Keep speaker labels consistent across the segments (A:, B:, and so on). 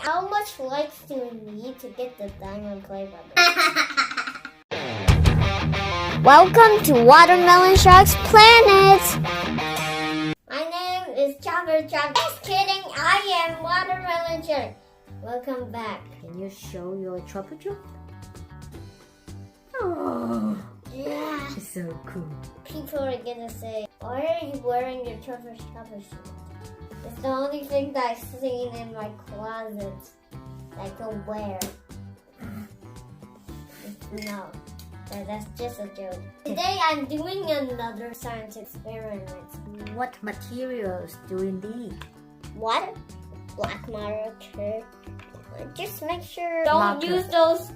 A: How much likes do we need to get the diamond play button? Welcome to Watermelon Shark's Planet! My name is Chopper Chop. Just kidding, I am Watermelon Shark. Welcome back.
B: Can you show your Chopper Chop? Oh,
A: Yeah.
B: it's so cool.
A: People are gonna say, why are you wearing your Chopper Chopper shirt? It's the only thing that I've seen in my closet that I can wear. No, that's just a joke. Today I'm doing another science experiment.
B: What materials do we need?
A: Water, black marker. Just make sure don't
B: Marker.
A: use those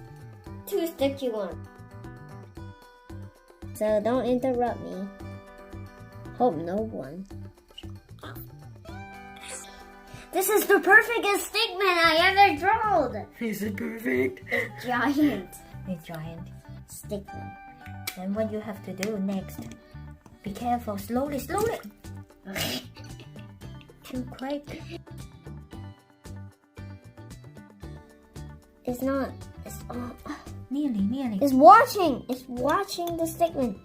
A: two sticky ones. So don't interrupt me. Hope no one. This is the perfectest stickman I ever drawn.
B: Is it perfect?
A: It's giant
B: A giant.
A: stickman.
B: Then what you have to do next? Be careful. Slowly, slowly. Too quick.
A: It's not. It's
B: Nearly.
A: It's watching. It's watching the stickman.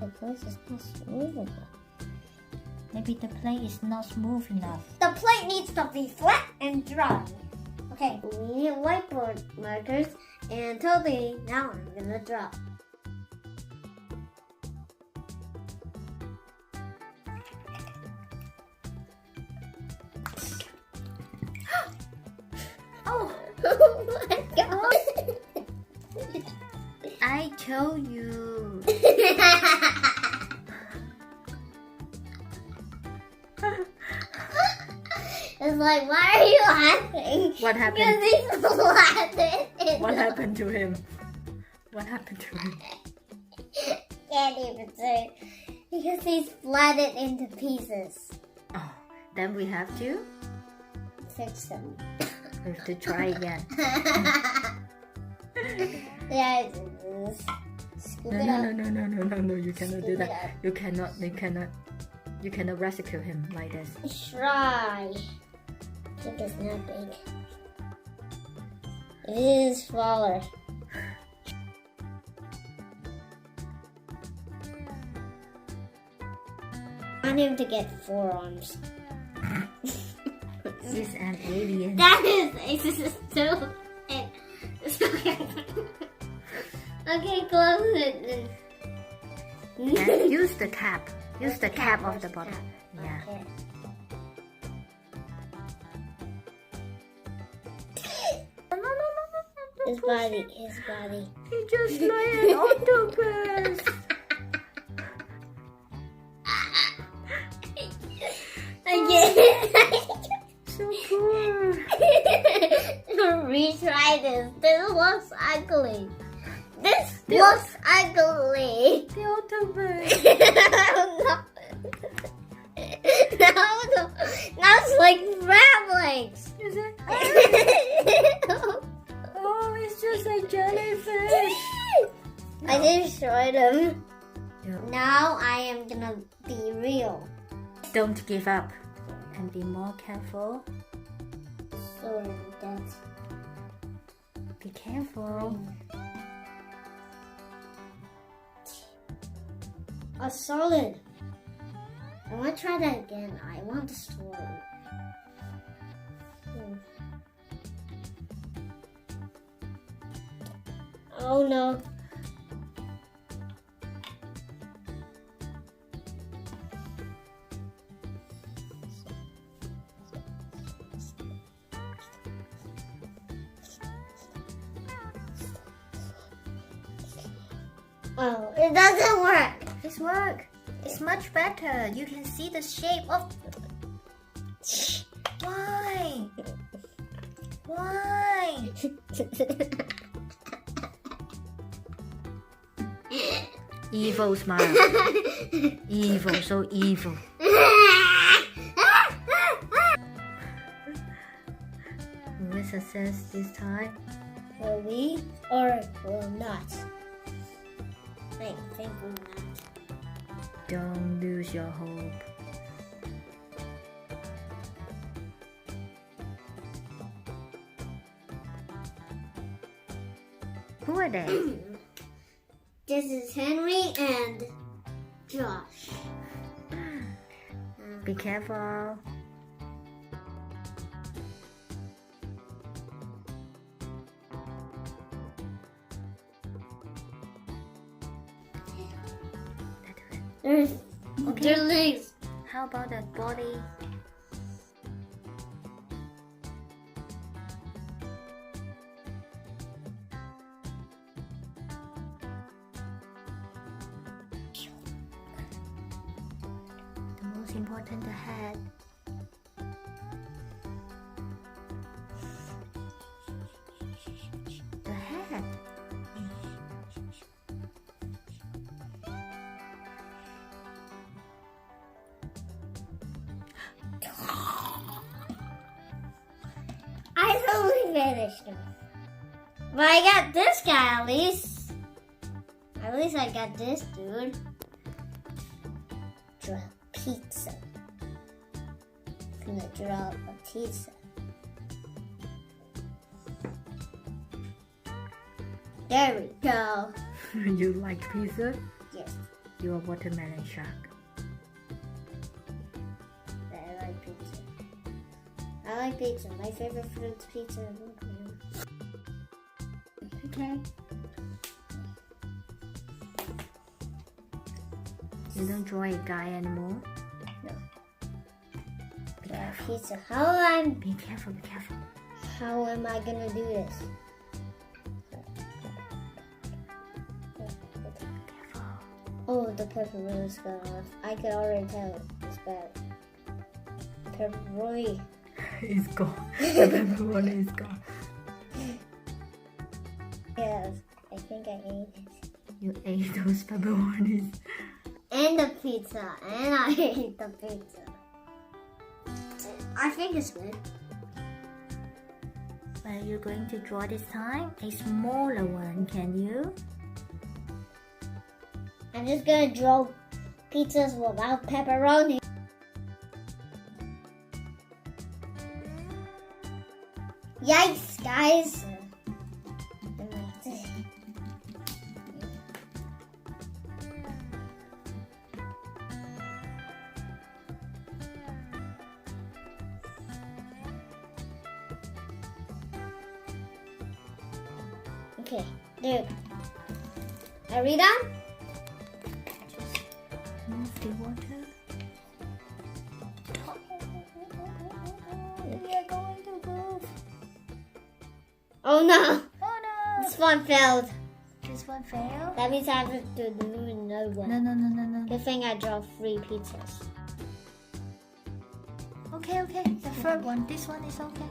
A: The place is not smooth enough.
B: Maybe the plate is not smooth enough.
A: The plate needs to be flat and dry. Okay, we need whiteboard markers, and totally now I'm gonna draw. Oh my god!
B: I told you.
A: It's like, why are you laughing?
B: What happened?
A: Because he's flattened.
B: What happened to him? What happened to him?
A: Can't even say. Because he's flattened into pieces.
B: Oh, then we have to
A: Fix them.
B: try again.
A: Yeah, scoop it up.
B: No, you cannot do that. You cannot rescue him like this.
A: Try. If it's not big. It is smaller. I want him to get 4 arms.
B: He's an alien.
A: That is still. Okay, close it.
B: And use the cap. Use the cap of the bottle. Yeah.
A: Okay. His body.
B: He just like an octopus.
A: Again.
B: So cool.
A: Retry this. This looks ugly. This looks ugly.
B: The octopus.
A: No. Now it's like crab legs.
B: Is it? Oh, it's just a jellyfish.
A: I destroyed him.
B: Yeah.
A: Now I am gonna be real.
B: Don't give up. And be more careful.
A: Sorry, that's
B: Be careful.
A: a solid. I want to try that again. I want the story. Oh no. Oh, it doesn't work.
B: It's work. It's much better. You can see the shape of. Why? Why? Evil smile. Evil, so evil. Will we success this time?
A: Will we or will not? I think we'll not.
B: Don't lose your hope. Who are they?
A: This is Henry and Josh.
B: Be careful.
A: There's
B: Okay.
A: their legs.
B: How about the body? The most important, the head. The head.
A: I totally finished him. But I got this guy at least. At least I got this dude. Draw pizza. I'm gonna draw a pizza. There we go.
B: You like pizza?
A: Yes,
B: You're a watermelon shark.
A: I like pizza. I like pizza. My favorite food is pizza.
B: Okay. You don't draw a guy anymore?
A: No.
B: Be
A: Draw
B: careful.
A: pizza.
B: Be careful, be careful.
A: How am I gonna do this?
B: Careful.
A: Oh, the pepperoni's gone off. I could already tell it's bad. Pepperoni.
B: It's gone. The pepperoni is gone.
A: Yes, I think I ate it.
B: You ate those pepperonis.
A: And the pizza. And I ate the pizza. I think it's good.
B: What are you going to draw this time? A smaller one, can you?
A: I'm just gonna draw pizzas without pepperoni. Yikes, guys! Okay, there. Are we done?
B: Move the water. We are going to move.
A: Oh no!
B: Oh no!
A: This one failed.
B: This one failed?
A: That means I have to do another one.
B: No.
A: Good thing I draw 3 pizzas.
B: Okay. The third one. This one is okay.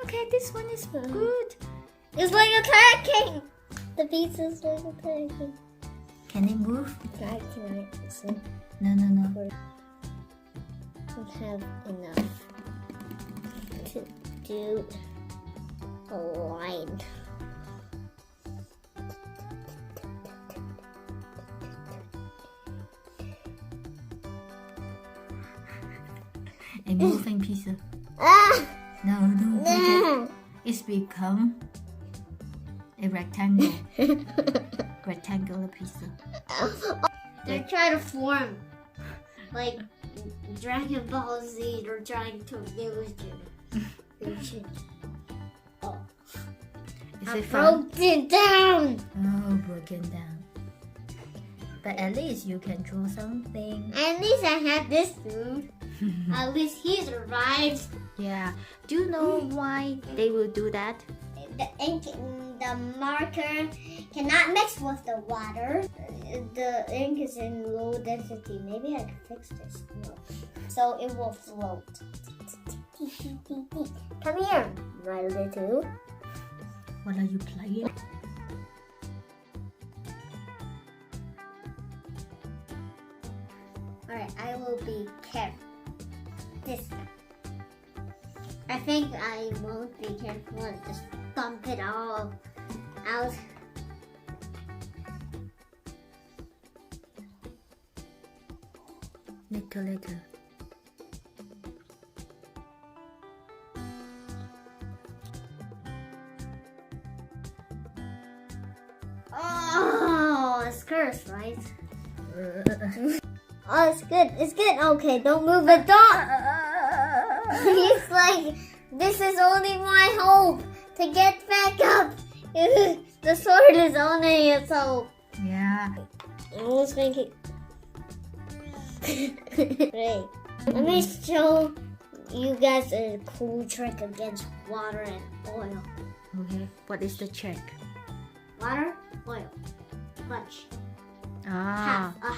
B: Okay, this one is good.
A: It's like attacking! The pizza's like attacking.
B: Can it move?
A: Can I see?
B: No.
A: Don't have enough to do a line.
B: A moving pizza.
A: Ah!
B: No. It's become a rectangle. Rectangular pizza.
A: They're trying to form like Dragon Ball Z. They're trying to illusion. Oh,
B: Is
A: I
B: it fun?
A: broke it down.
B: Oh, broken down. But at least you can draw something.
A: At least I had this dude. At least he survived.
B: Yeah. Do you know why they will do that?
A: The ink, the marker cannot mix with the water. The ink is in low density. Maybe I can fix this. No. So it will float. Come here, my little.
B: What are you playing?
A: Alright, I will be careful. This time. I think I won't be careful and just dump it all out.
B: Little.
A: cursed, right? Oh, it's good. It's good. Okay, don't move it. Don't. He's like, this is only my hope to get back up. The sword is only its hope.
B: Yeah.
A: Let's make it. Great. Let me show you guys a cool trick against water and oil.
B: Okay. What is the trick?
A: Water, oil, bunch.
B: Ah.
A: A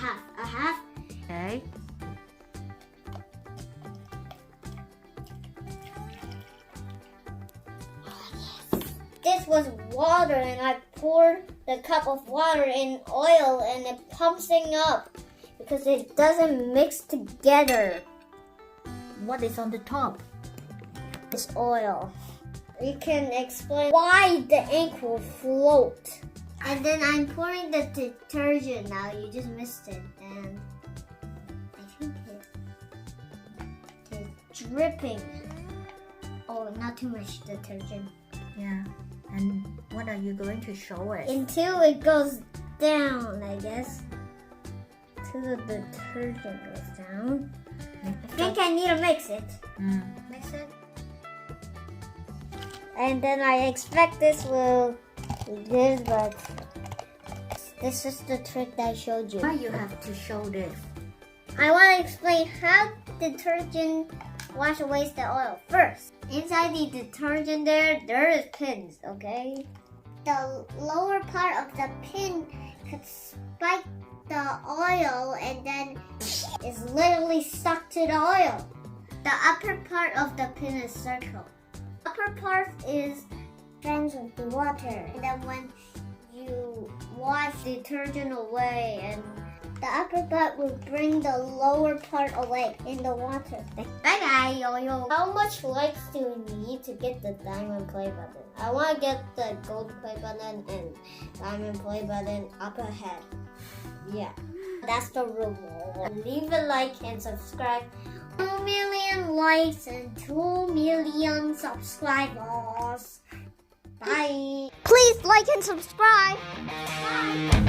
A: half.
B: Okay.
A: This was water, and I poured the cup of water in oil, and it pumping up because it doesn't mix together.
B: What is on the top?
A: It's oil. You can explain why the ink will float. And then I'm pouring the detergent now. You just missed it, and I think it is dripping. Oh, not too much detergent.
B: Yeah. And what are you going to show us?
A: Until it goes down, I guess. Till the detergent goes down. I think I need to mix it.
B: Mix it.
A: And then I expect this will be good, but this is the trick that I showed you.
B: Why you have to show this?
A: I want to explain how detergent wash away the oil. First, inside the detergent there is pins, okay? The lower part of the pin could spike the oil and then is literally stuck to the oil. The upper part of the pin is circle. Upper part is friends with the water. And then when you wash detergent away, and the upper part will bring the lower part away in the water. Bye-bye, yo-yo. How much likes do we need to get the diamond play button? I want to get the gold play button and diamond play button up ahead. Yeah, that's the reward. Leave a like and subscribe. 2 million likes and 2 million subscribers. Bye. Please like and subscribe. Bye.